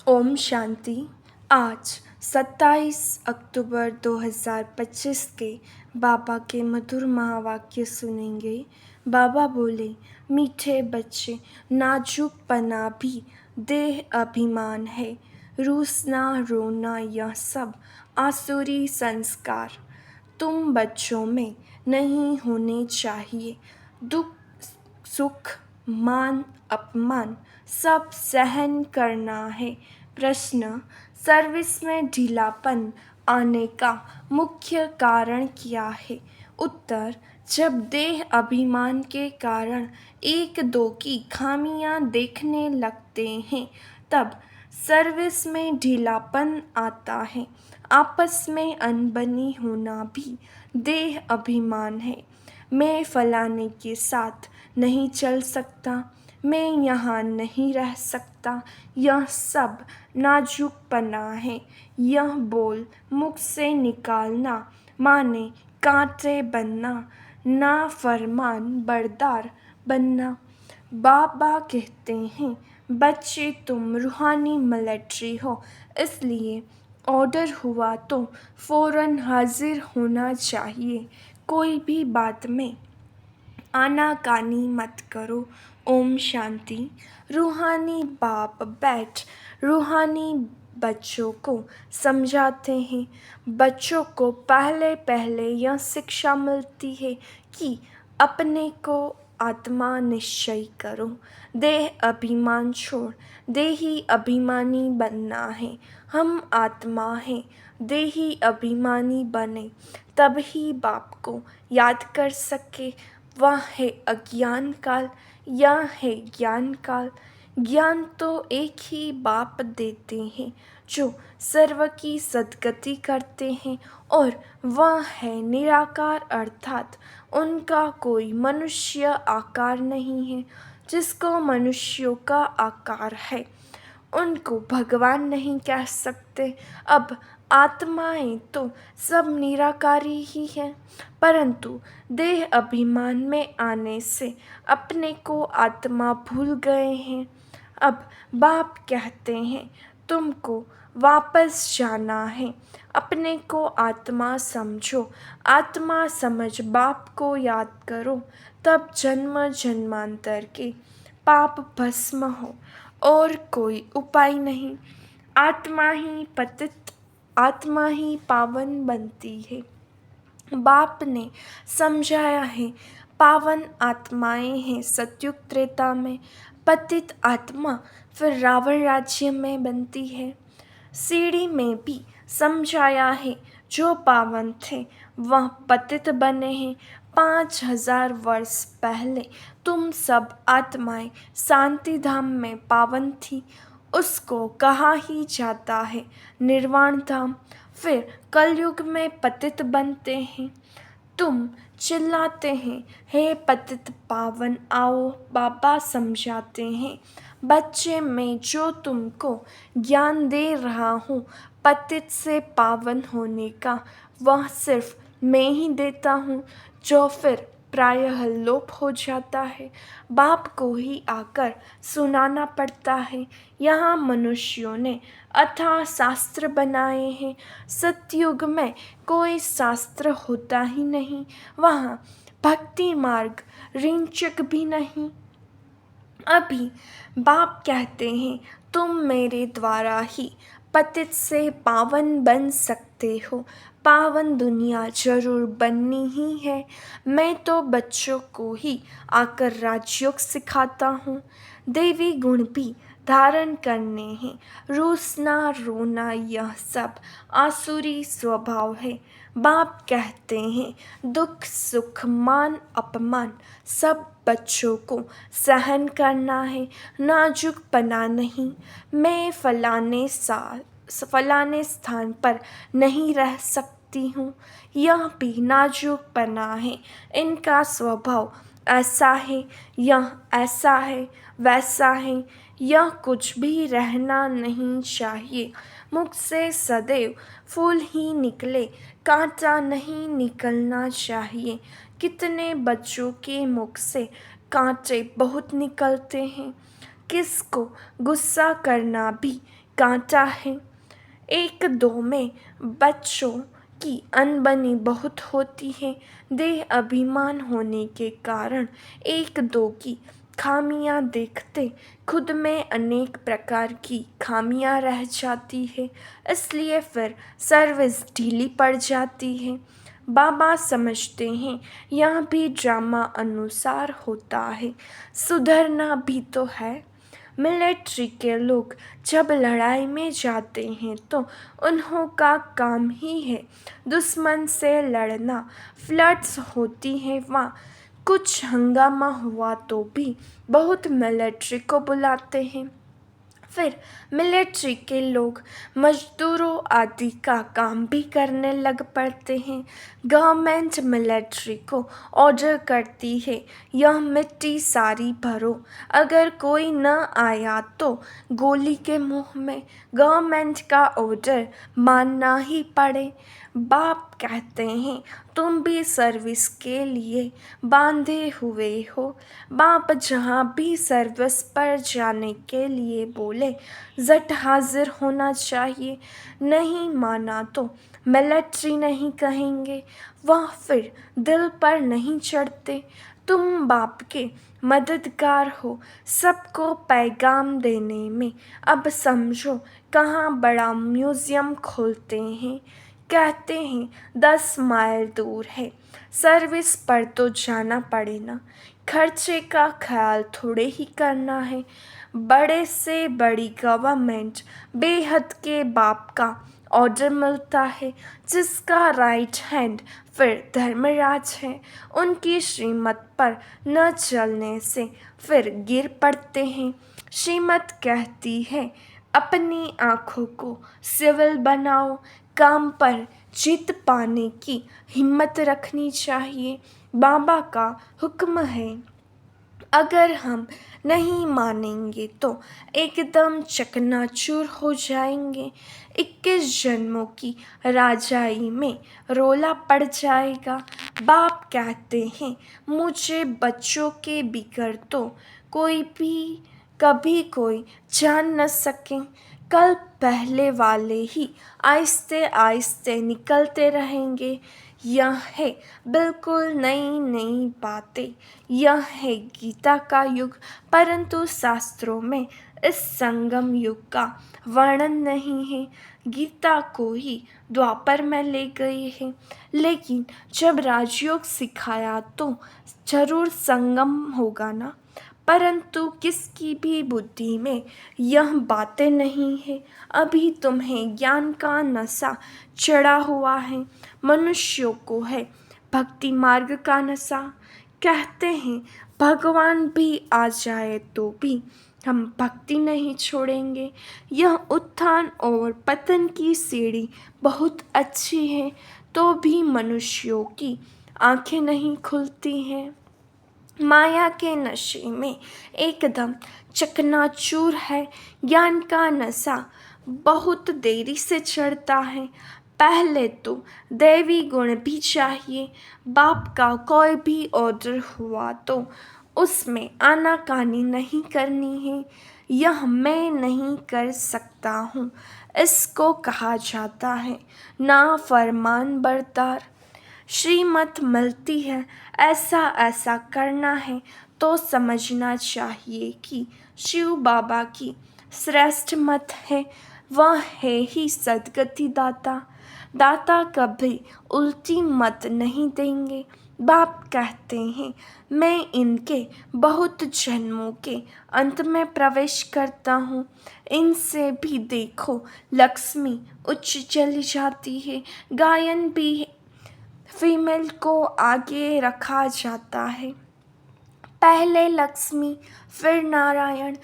ओम शांति। आज 27 अक्टूबर 2025 के बाबा के मधुर महावाक्य सुनेंगे। बाबा बोले, मीठे बच्चे, नाजुकपना भी देह अभिमान है। रूसना रोना यह सब आसुरी संस्कार तुम बच्चों में नहीं होने चाहिए। दुख सुख मान अपमान सब सहन करना है। प्रश्न, सर्विस में ढीलापन आने का मुख्य कारण क्या है? उत्तर, जब देह अभिमान के कारण एक दो की खामियां देखने लगते हैं तब सर्विस में ढीलापन आता है। आपस में अनबनी होना भी देह अभिमान है। मैं फलाने के साथ नहीं चल सकता, मैं यहाँ नहीं रह सकता, यह सब नाजुकपना है। यह बोल मुख से निकालना माने कांटे बनना, नाफरमान बरदार बनना। बाबा कहते हैं, बच्चे तुम रूहानी मिलिट्री हो, इसलिए ऑर्डर हुआ तो फौरन हाजिर होना चाहिए। कोई भी बात में आनाकानी मत करो। ओम शांति। रूहानी बाप बैठ रूहानी बच्चों को समझाते हैं। बच्चों को पहले पहले यह शिक्षा मिलती है कि अपने को आत्मा निश्चय करो। देह अभिमान छोड़ देही अभिमानी बनना है। हम आत्मा हैं, देही अभिमानी बने तभी बाप को याद कर सके। वह है अज्ञान काल, यह है ज्ञान काल। ज्ञान तो एक ही बाप देते हैं जो सर्व की सद्गति करते हैं, और वह है निराकार, अर्थात उनका कोई मनुष्य आकार नहीं है। जिसको मनुष्यों का आकार है उनको भगवान नहीं कह सकते। अब आत्माएं तो सब निराकारी ही हैं, परंतु देह अभिमान में आने से अपने को आत्मा भूल गए हैं। अब बाप कहते हैं, तुमको वापस जाना है, अपने को आत्मा समझो। आत्मा समझ बाप को याद करो, तब जन्म जन्मांतर के पाप भस्म हो, और कोई उपाय नहीं। आत्मा ही पतित, आत्मा ही पावन बनती है। बाप ने समझाया है, पावन आत्माएं हैं सतयुग त्रेता में, पतित आत्मा फिर रावण राज्य में बनती है। सीढ़ी में भी समझाया है, जो पावन थे वह पतित बने हैं। 5000 वर्ष पहले तुम सब आत्माएं शांति धाम में पावन थी, उसको कहा ही जाता है निर्वाण धाम। फिर कलयुग में पतित बनते हैं। तुम चिल्लाते हैं, हे पतित पावन आओ। बाबा समझाते हैं, बच्चे मैं जो तुमको ज्ञान दे रहा हूँ पतित से पावन होने का, वह सिर्फ मैं ही देता हूँ, जो फिर प्रायः लोप हो जाता है। बाप को ही आकर सुनाना पड़ता है। यहाँ मनुष्यों ने अथाह शास्त्र बनाए हैं। सतयुग में कोई शास्त्र होता ही नहीं, वहाँ भक्ति मार्ग रिंचक भी नहीं। अभी बाप कहते हैं, तुम मेरे द्वारा ही पतित से पावन बन सकते हो। पावन दुनिया जरूर बननी ही है। मैं तो बच्चों को ही आकर राजयोग सिखाता हूँ। देवी गुण भी धारण करने हैं। रूसना रोना यह सब आसुरी स्वभाव है। बाप कहते हैं, दुख सुख मान अपमान सब बच्चों को सहन करना है, नाजुकपना नहीं। मैं फलाने स्थान पर नहीं रह सकती हूँ, यह भी नाजुकपना है। इनका स्वभाव ऐसा है, यह ऐसा है, वैसा है, यह कुछ भी रहना नहीं चाहिए। मुख से सदैव फूल ही निकले, कांटा नहीं निकलना चाहिए। कितने बच्चों के मुख से कांटे बहुत निकलते हैं। किसको गुस्सा करना भी कांटा है। एक दो में बच्चों की अनबनी बहुत होती है। देह अभिमान होने के कारण एक दो की खामियां देखते खुद में अनेक प्रकार की खामियां रह जाती है, इसलिए फिर सर्विस ढीली पड़ जाती है। बाबा समझते हैं यह भी ड्रामा अनुसार होता है, सुधरना भी तो है। मिलिट्री के लोग जब लड़ाई में जाते हैं तो उन्हों का काम ही है दुश्मन से लड़ना। फ्लड्स होती हैं वहाँ, कुछ हंगामा हुआ तो भी बहुत मिलिट्री को बुलाते हैं। फिर मिलिट्री के लोग मजदूरों आदि का काम भी करने लग पड़ते हैं। गवर्नमेंट मिलिट्री को ऑर्डर करती है, यह मिट्टी सारी भरो, अगर कोई न आया तो गोली के मुंह में। गवर्नमेंट का ऑर्डर मानना ही पड़े। बाप कहते हैं तुम भी सर्विस के लिए बांधे हुए हो। बाप जहाँ भी सर्विस पर जाने के लिए बोले झट हाजिर होना चाहिए। नहीं माना तो मिलिट्री नहीं कहेंगे, वह फिर दिल पर नहीं चढ़ते। तुम बाप के मददगार हो, सबको पैगाम देने में। अब समझो कहाँ बड़ा म्यूज़ियम खोलते हैं। कहते हैं 10 माइल दूर है, सर्विस पर तो जाना पड़े ना। खर्चे का ख्याल थोड़े ही करना है। बड़े से बड़ी गवर्नमेंट बेहद के बाप का ऑर्डर मिलता है, जिसका राइट हैंड फिर धर्मराज है। उनकी श्रीमत पर न चलने से फिर गिर पड़ते हैं। श्रीमत कहती है अपनी आँखों को सिविल बनाओ, काम पर जीत पाने की हिम्मत रखनी चाहिए। बाबा का हुक्म है, अगर हम नहीं मानेंगे तो एकदम चकनाचूर हो जाएंगे। 21 जन्मों की राजाई में रोला पड़ जाएगा। बाप कहते हैं मुझे बच्चों के बिगड़ तो कोई भी कभी कोई जान न सके। कल पहले वाले ही आहिस्ते आहिस्ते निकलते रहेंगे। यह है बिल्कुल नई नई बातें। यह है गीता का युग, परंतु शास्त्रों में इस संगम युग का वर्णन नहीं है। गीता को ही द्वापर में ले गए हैं, लेकिन जब राजयोग सिखाया तो जरूर संगम होगा ना। परंतु किसकी भी बुद्धि में यह बातें नहीं है। अभी तुम्हें ज्ञान का नशा चढ़ा हुआ है, मनुष्यों को है भक्ति मार्ग का नशा। कहते हैं भगवान भी आ जाए तो भी हम भक्ति नहीं छोड़ेंगे। यह उत्थान और पतन की सीढ़ी बहुत अच्छी है, तो भी मनुष्यों की आंखें नहीं खुलती हैं। माया के नशे में एकदम चकनाचूर है। ज्ञान का नशा बहुत देरी से चढ़ता है। पहले तो दैवी गुण भी चाहिए। बाप का कोई भी ऑर्डर हुआ तो उसमें आनाकानी नहीं करनी है। यह मैं नहीं कर सकता हूँ, इसको कहा जाता है नाफरमान बरदार। श्रीमत मिलती है ऐसा ऐसा करना है तो समझना चाहिए कि शिव बाबा की श्रेष्ठ मत है। वह है ही सद्गति दाता। दाता कभी उल्टी मत नहीं देंगे। बाप कहते हैं मैं इनके बहुत जन्मों के अंत में प्रवेश करता हूँ। इनसे भी देखो लक्ष्मी उच्च चली जाती है। गायन भी फीमेल को आगे रखा जाता है। पहले लक्ष्मी फिर नारायण,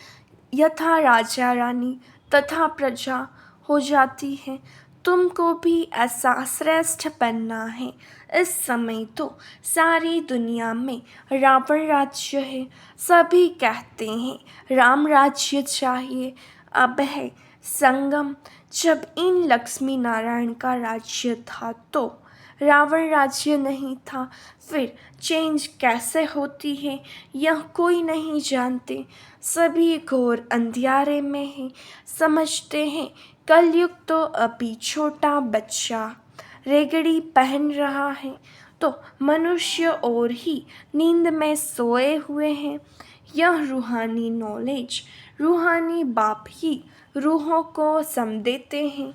यथा राजा रानी तथा प्रजा हो जाती है। तुमको भी ऐसा श्रेष्ठ बनना है। इस समय तो सारी दुनिया में रावण राज्य है। सभी कहते हैं राम राज्य चाहिए। अब है संगम। जब इन लक्ष्मी नारायण का राज्य था तो रावण राज्य नहीं था। फिर चेंज कैसे होती है यह कोई नहीं जानते। सभी घोर अंधियारे में हैं, समझते हैं कलयुग तो अभी छोटा बच्चा रेगड़ी पहन रहा है, तो मनुष्य और ही नींद में सोए हुए हैं। यह रूहानी नॉलेज रूहानी बाप ही रूहों को समझाते हैं,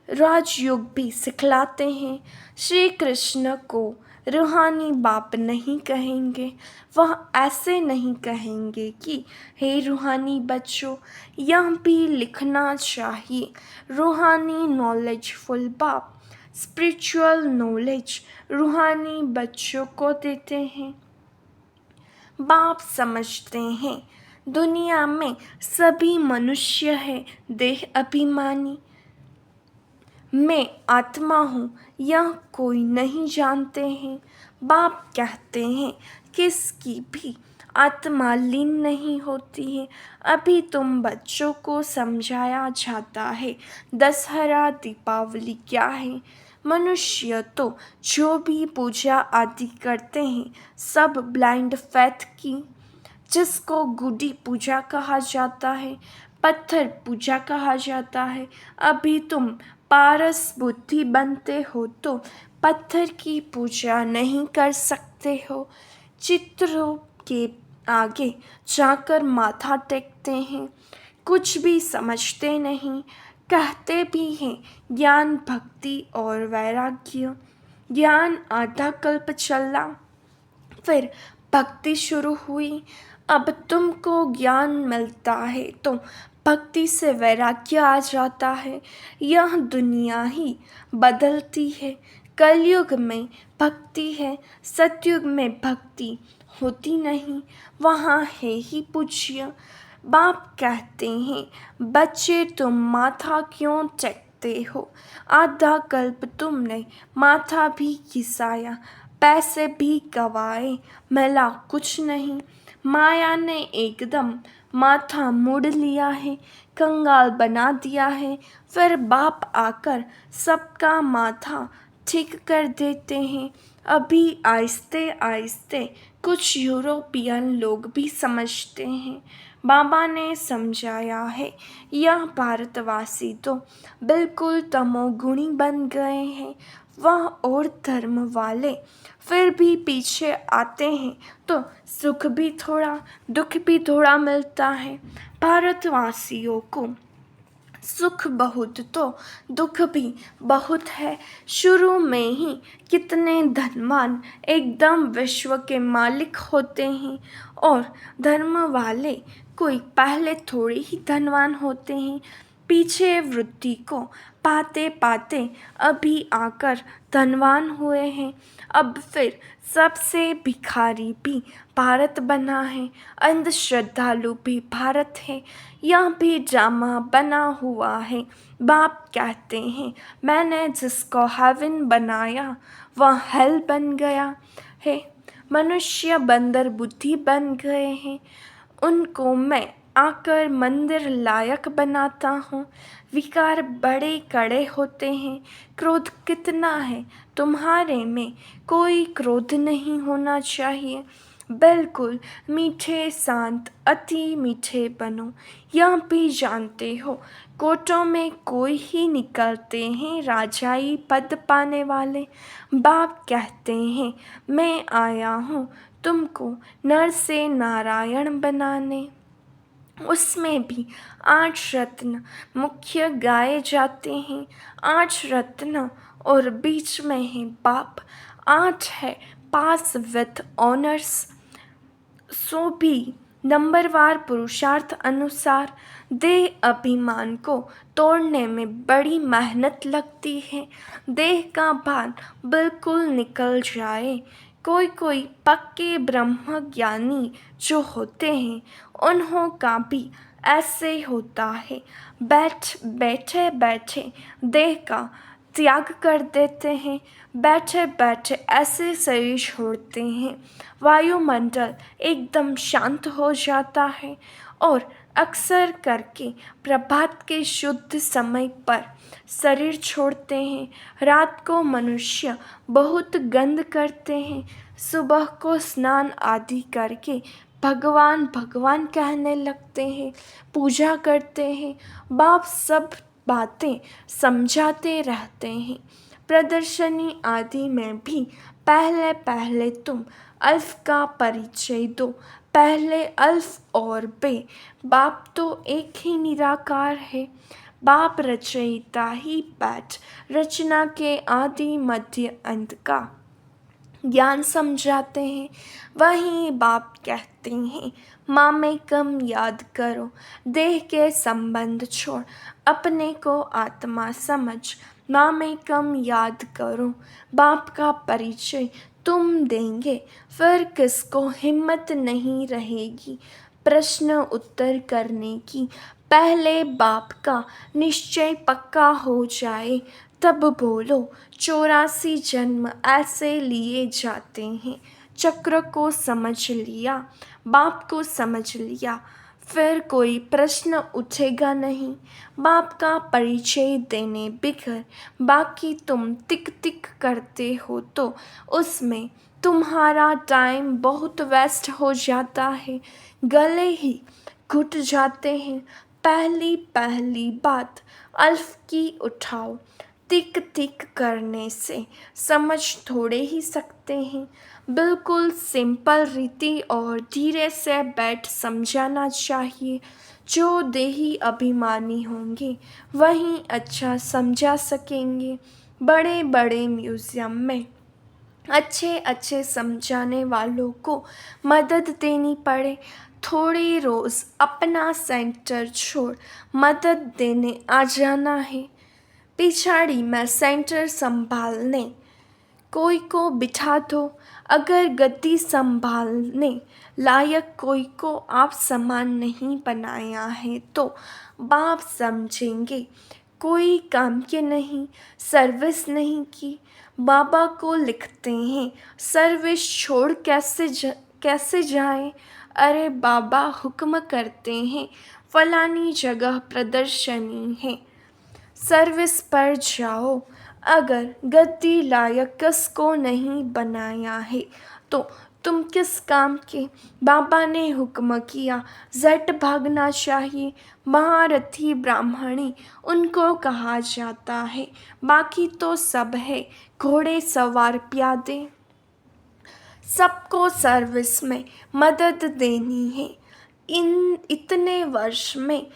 राजयोग भी सिखलाते हैं। श्री कृष्ण को रूहानी बाप नहीं कहेंगे, वह ऐसे नहीं कहेंगे कि हे रूहानी बच्चों, यह भी लिखना चाहिए। रूहानी नॉलेजफुल बाप स्पिरिचुअल नॉलेज रूहानी बच्चों को देते हैं। बाप समझते हैं दुनिया में सभी मनुष्य है देह अभिमानी। मैं आत्मा हूँ यह कोई नहीं जानते हैं। बाप कहते हैं किसकी भी आत्मा लीन नहीं होती है। अभी तुम बच्चों को समझाया जाता है दशहरा दीपावली क्या है। मनुष्य तो जो भी पूजा आदि करते हैं सब ब्लाइंड फेथ की, जिसको गुडी पूजा कहा जाता है, पत्थर पूजा कहा जाता है। अभी तुम पारस बुद्धि बनते हो तो पत्थर की पूजा नहीं कर सकते हो। चित्रों के आगे जाकर माथा टेकते हैं, कुछ भी समझते नहीं। कहते भी हैं ज्ञान भक्ति और वैराग्य। ज्ञान आधा कल्प चला, फिर भक्ति शुरू हुई। अब तुमको ज्ञान मिलता है तो भक्ति से वैराग्य आ जाता है। यह दुनिया ही बदलती है। कलयुग में भक्ति है, सतयुग में भक्ति होती नहीं, वहाँ है ही पूज्य। बाप कहते हैं बच्चे तुम माथा क्यों टेकते हो। आधा कल्प तुमने माथा भी घिसाया, पैसे भी गवाए, मिला कुछ नहीं। माया ने एकदम माथा मोड़ लिया है, कंगाल बना दिया है। फिर बाप आकर सबका माथा ठीक कर देते हैं। अभी आहिस्ते आहिस्ते कुछ यूरोपियन लोग भी समझते हैं। बाबा ने समझाया है यह भारतवासी तो बिल्कुल तमोगुणी बन गए हैं। वह और धर्म वाले फिर भी पीछे आते हैं तो सुख भी थोड़ा दुख भी थोड़ा मिलता है। भारतवासियों को सुख बहुत तो दुख भी बहुत है। शुरू में ही कितने धनवान एकदम विश्व के मालिक होते हैं, और धर्म वाले कोई पहले थोड़े ही धनवान होते हैं। पीछे वृद्धि को पाते पाते अभी आकर धनवान हुए हैं। अब फिर सबसे भिखारी भी भारत बना है, अंधश्रद्धालु भी भारत है। यह भी ड्रामा बना हुआ है। बाप कहते हैं मैंने जिसको हेवन बनाया वह हेल बन गया है। मनुष्य बंदर बुद्धि बन गए हैं, उनको मैं आकर मंदिर लायक बनाता हूँ। विकार बड़े कड़े होते हैं। क्रोध कितना है तुम्हारे में, कोई क्रोध नहीं होना चाहिए। बिल्कुल मीठे शांत अति मीठे बनो। यह भी जानते हो कोटों में कोई ही निकलते हैं राजाई पद पाने वाले। बाप कहते हैं मैं आया हूँ तुमको नर से नारायण बनाने। उसमें भी 8 रत्न मुख्य गाए जाते हैं। 8 रत्न और बीच में है बाप। 8 है पास विथ ऑनर्स। सो भी नंबरवार पुरुषार्थ अनुसार देह अभिमान को तोड़ने में बड़ी मेहनत लगती है। देह का भान बिल्कुल निकल जाए। कोई कोई पक्के ब्रह्म ज्ञानी जो होते हैं उन्हों का भी ऐसे होता है। बैठे बैठे देह का त्याग कर देते हैं, बैठे बैठे ऐसे शरीर छोड़ते हैं। वायुमंडल एकदम शांत हो जाता है और अक्सर करके प्रभात के शुद्ध समय पर शरीर छोड़ते हैं। रात को मनुष्य बहुत गंध करते हैं। सुबह को स्नान आदि करके भगवान भगवान कहने लगते हैं, पूजा करते हैं। बाप सब बातें समझाते रहते हैं। प्रदर्शनी आदि में भी पहले पहले तुम अल्फ का परिचय दो। पहले अल्फ और बे। बाप तो एक ही निराकार है। बाप रचयिता ही बैठ रचना के आदि मध्य अंत का ज्ञान समझाते हैं। वहीं बाप कहते हैं, मामेकम याद करो, देह के संबंध छोड़, अपने को आत्मा समझ। मामेकम याद करो, बाप का परिचय तुम देंगे, फिर किसको हिम्मत नहीं रहेगी प्रश्न उत्तर करने की। पहले बाप का निश्चय पक्का हो जाए तब बोलो। 84 जन्म ऐसे लिए जाते हैं। चक्र को समझ लिया, बाप को समझ लिया, फिर कोई प्रश्न उठेगा नहीं। बाप का परिचय देने बिगर बाकी तुम टिक टिक करते हो तो उसमें तुम्हारा टाइम बहुत वेस्ट हो जाता है। गले ही घुट जाते हैं। पहली पहली बात अल्फ की उठाओ। टिक टिक करने से समझ थोड़े ही सकते हैं। बिल्कुल सिंपल रीति और धीरे से बैठ समझाना चाहिए। जो देही अभिमानी होंगे वहीं अच्छा समझा सकेंगे। बड़े बड़े म्यूज़ियम में अच्छे अच्छे समझाने वालों को मदद देनी पड़े। थोड़ी रोज़ अपना सेंटर छोड़ मदद देने आ जाना है। पिछाड़ी में सेंटर संभालने कोई को बिठा दो। अगर गद्दी संभालने लायक कोई को आप समान नहीं बनाया है तो बाप समझेंगे कोई काम के नहीं, सर्विस नहीं की। बाबा को लिखते हैं, सर्विस छोड़ कैसे जाएं? अरे बाबा हुक्म करते हैं, फलानी जगह प्रदर्शनी है, सर्विस पर जाओ। अगर गद्दी लायक किसको नहीं बनाया है तो तुम किस काम के? बाबा ने हुक्म किया, झट भागना चाहिए। महारथी ब्राह्मणी उनको कहा जाता है। बाकी तो सब है घोड़े सवार प्यादे। सबको सर्विस में मदद देनी है। इतने वर्ष में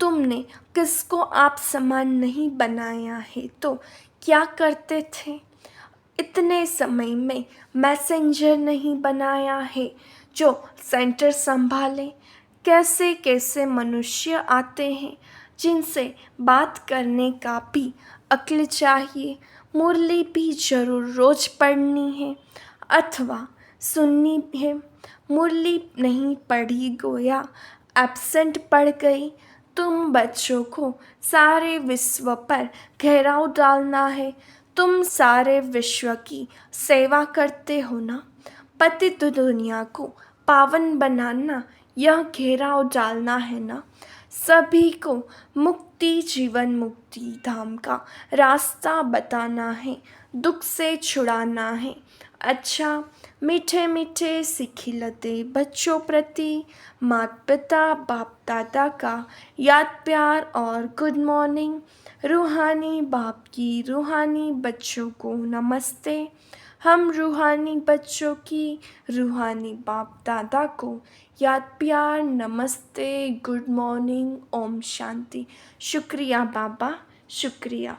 तुमने किसको आप समान नहीं बनाया है तो क्या करते थे? इतने समय में मैसेंजर नहीं बनाया है जो सेंटर संभाले। कैसे कैसे मनुष्य आते हैं जिनसे बात करने का भी अक्ल चाहिए। मुरली भी जरूर रोज पढ़नी है अथवा सुननी है। मुरली नहीं पढ़ी गोया एब्सेंट पड़ गई। तुम बच्चों को सारे विश्व पर घेराव डालना है। तुम सारे विश्व की सेवा करते हो ना। पतित दुनिया को पावन बनाना यह घेराव डालना है ना। सभी को मुक्ति जीवन मुक्ति धाम का रास्ता बताना है, दुख से छुड़ाना है। अच्छा, मीठे मीठे सिखिलते बच्चों प्रति माता पिता बाप दादा का याद प्यार और गुड मॉर्निंग। रूहानी बाप की रूहानी बच्चों को नमस्ते। हम रूहानी बच्चों की रूहानी बाप दादा को याद प्यार नमस्ते, गुड मॉर्निंग, ओम शांति। शुक्रिया बाबा, शुक्रिया।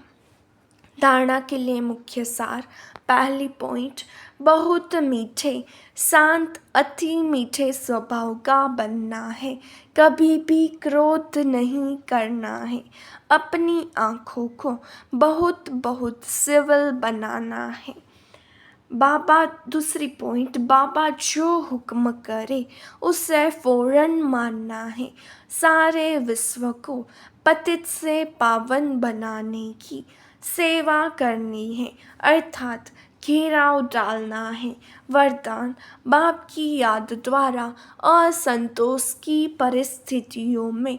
धारणा के लिए मुख्य सार। पहली पॉइंट, बहुत मीठे शांत अति मीठे स्वभाव का बनना है। कभी भी क्रोध नहीं करना है। अपनी आँखों को बहुत बहुत सिविल बनाना है। बाबा दूसरी पॉइंट, बाबा जो हुक्म करे उसे फौरन मानना है। सारे विश्व को पतित से पावन बनाने की सेवा करनी है, अर्थात घेराव डालना है। वरदान बाप की याद द्वारा असंतोष की परिस्थितियों में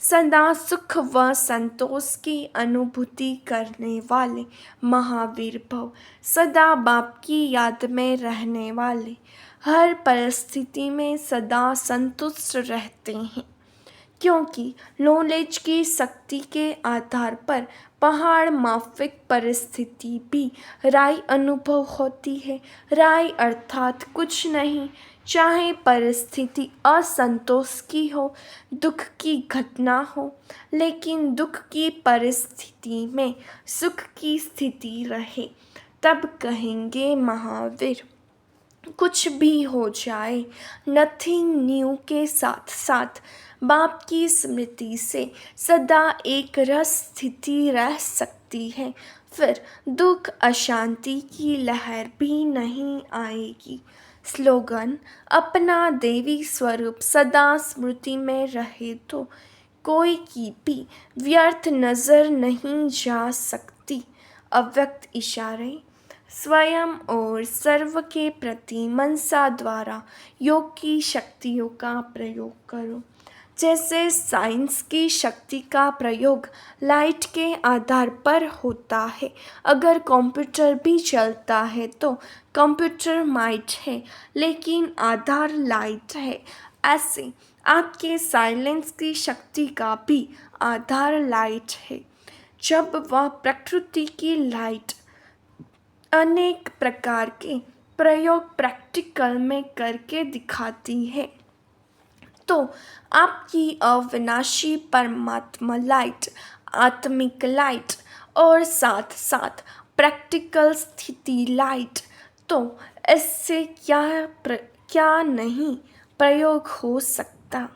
सदा सुख व संतोष की अनुभूति करने वाले महावीर भव। सदा बाप की याद में रहने वाले हर परिस्थिति में सदा संतुष्ट रहते हैं, क्योंकि नॉलेज की शक्ति के आधार पर पहाड़ माफिक परिस्थिति भी राय अनुभव होती है। राय अर्थात कुछ नहीं, चाहे परिस्थिति असंतोष की हो, दुख की घटना हो, लेकिन दुख की परिस्थिति में सुख की स्थिति रहे, तब कहेंगे महावीर। कुछ भी हो जाए, नथिंग न्यू के साथ साथ बाप की स्मृति से सदा एक रस स्थिति रह सकती है। फिर दुख अशांति की लहर भी नहीं आएगी। स्लोगन अपना देवी स्वरूप सदा स्मृति में रहे तो कोई की भी व्यर्थ नजर नहीं जा सकती। अव्यक्त इशारे स्वयं और सर्व के प्रति मनसा द्वारा योग की शक्तियों का प्रयोग करो। जैसे साइंस की शक्ति का प्रयोग लाइट के आधार पर होता है, अगर कंप्यूटर भी चलता है तो कंप्यूटर माइट है, लेकिन आधार लाइट है। ऐसे आपके साइलेंस की शक्ति का भी आधार लाइट है। जब वह प्रकृति की लाइट अनेक प्रकार के प्रयोग प्रैक्टिकल में करके दिखाती है, तो आपकी अविनाशी परमात्मा लाइट, आत्मिक लाइट और साथ साथ प्रैक्टिकल स्थिति लाइट, तो इससे क्या नहीं प्रयोग हो सकता।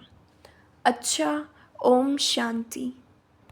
अच्छा, ओम शांति।